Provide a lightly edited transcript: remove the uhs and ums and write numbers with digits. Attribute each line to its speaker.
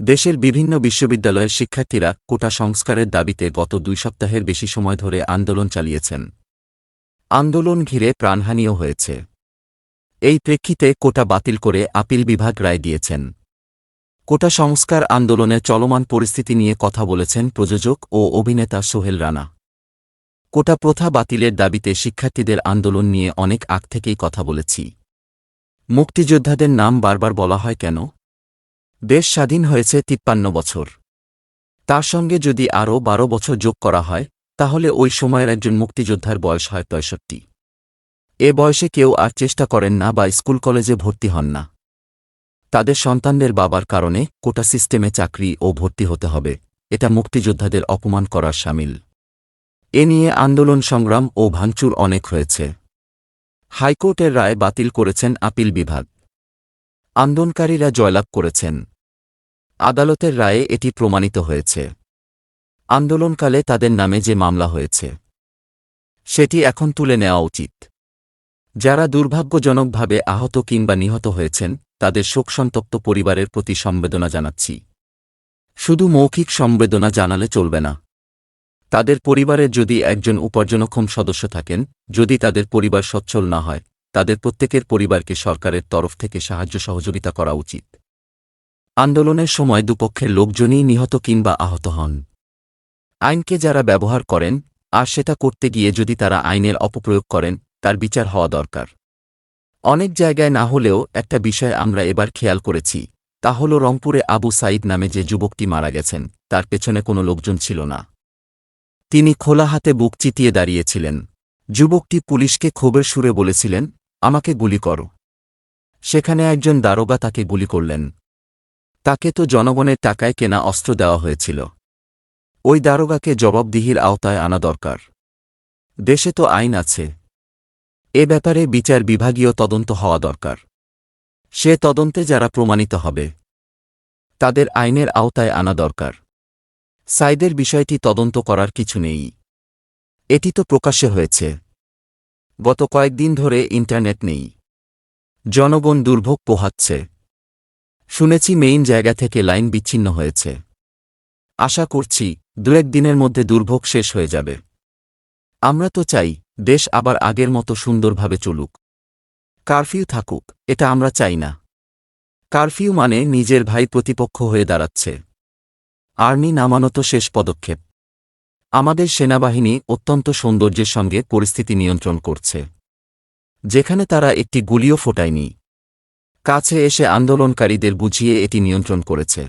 Speaker 1: দেশের বিভিন্ন বিশ্ববিদ্যালয়ের শিক্ষার্থীরা কোটা সংস্কারের দাবিতে গত 2 সপ্তাহের বেশি সময় ধরে আন্দোলন চালিয়েছেন। আন্দোলন ঘিরে প্রাণহানিও হয়েছে। এই প্রেক্ষিতে কোটা বাতিল করে আপিল বিভাগ রায় দিয়েছেন। কোটা সংস্কার আন্দোলনের চলমান পরিস্থিতি নিয়ে কথা বলেছেন প্রযোজক ও অভিনেতা সোহেল রানা। কোটা প্রথা বাতিলের দাবিতে শিক্ষার্থীদের আন্দোলন নিয়ে অনেক আগ থেকেই কথা বলেছি। মুক্তিযোদ্ধাদের নাম বারবার বলা হয় কেন? দেশ স্বাধীন হয়েছে 53 বছর। তার সঙ্গে যদি আরও 12 বছর যোগ করা হয় তাহলে ওই সময়ের একজন মুক্তিযোদ্ধার বয়স হয় 65। এ বয়সে কেউ আর চেষ্টা করেন না বা স্কুল কলেজে ভর্তি হন না। তাদের সন্তানদের বাবার কারণে কোটা সিস্টেমে চাকরি ও ভর্তি হতে হবে, এটা মুক্তিযোদ্ধাদের অপমান করার শামিল। এ নিয়ে আন্দোলন সংগ্রাম ও ভাঙচুর অনেক হয়েছে। হাইকোর্টের রায় বাতিল করেছেন আপিল বিভাগ। আন্দোলনকারীরা জয়লাভ করেছেন। আদালতের রায়ে এটি প্রমাণিত হয়েছে। আন্দোলনকালে তাদের নামে যে মামলা হয়েছে সেটি এখন তুলে নেওয়া উচিত। যারা দুর্ভাগ্যজনকভাবে আহত কিংবা নিহত হয়েছেন তাদের শোকসন্তপ্ত পরিবারের প্রতি সমবেদনা জানাচ্ছি। শুধু মৌখিক সমবেদনা জানালে চলবে না। তাদের পরিবারের যদি একজন উপার্জনক্ষম সদস্য থাকেন, যদি তাদের পরিবার সচ্ছল না হয়, তাদের প্রত্যেকের পরিবারকে সরকারের তরফ থেকে সাহায্য সহযোগিতা করা উচিত। আন্দোলনের সময় দুপক্ষের লোকজনই নিহত কিংবা আহত হন। আইনকে যারা ব্যবহার করেন আর সেটা করতে গিয়ে যদি তারা আইনের অপপ্রয়োগ করেন, তার বিচার হওয়া দরকার। অনেক জায়গায় না হলেও একটা বিষয় আমরা এবার খেয়াল করেছি, তা হল রংপুরে আবু সাঈদ নামে যে যুবকটি মারা গেছেন তার পেছনে কোনো লোকজন ছিল না। তিনি খোলা হাতে বুক চিতিয়ে দাঁড়িয়েছিলেন। যুবকটি পুলিশকে ক্ষোভের সুরে বলেছিলেন, আমাকে গুলি করো। সেখানে একজন দারোগা তাকে গুলি করলেন। তাকে তো জনগণের টাকায় কেনা অস্ত্র দেওয়া হয়েছিল। ওই দারোগাকে জবাবদিহির আওতায় আনা দরকার। দেশে তো আইন আছে। এ ব্যাপারে বিচার বিভাগীয় তদন্ত হওয়া দরকার। সে তদন্তে যারা প্রমাণিত হবে তাদের আইনের আওতায় আনা দরকার। সাইদের বিষয়টি তদন্ত করার কিছু নেই। এটি তো প্রকাশ্যে হয়েছে। গত কয়েকদিন ধরে ইন্টারনেট নেই। জনগণ দুর্ভোগ পোহাচ্ছে। শুনেছি মেইন জায়গা থেকে লাইন বিচ্ছিন্ন হয়েছে। আশা করছি 2-1 দিনের মধ্যে দুর্ভোগ শেষ হয়ে যাবে। আমরা তো চাই দেশ আবার আগের মতো সুন্দরভাবে চলুক। কারফিউ থাকুক, এটা আমরা চাই না। কারফিউ মানে নিজের ভাই প্রতিপক্ষ হয়ে দাঁড়াচ্ছে। আর্মি নামানো তো শেষ পদক্ষেপ। আমাদের সেনাবাহিনী অত্যন্ত সৌন্দর্যের সঙ্গে পরিস্থিতি নিয়ন্ত্রণ করছে। যেখানে তারা একটি গুলিও ফোটায়নি। কাছে এসে আন্দোলনকারীদের বুঝিয়ে এটি নিয়ন্ত্রণ করেছে।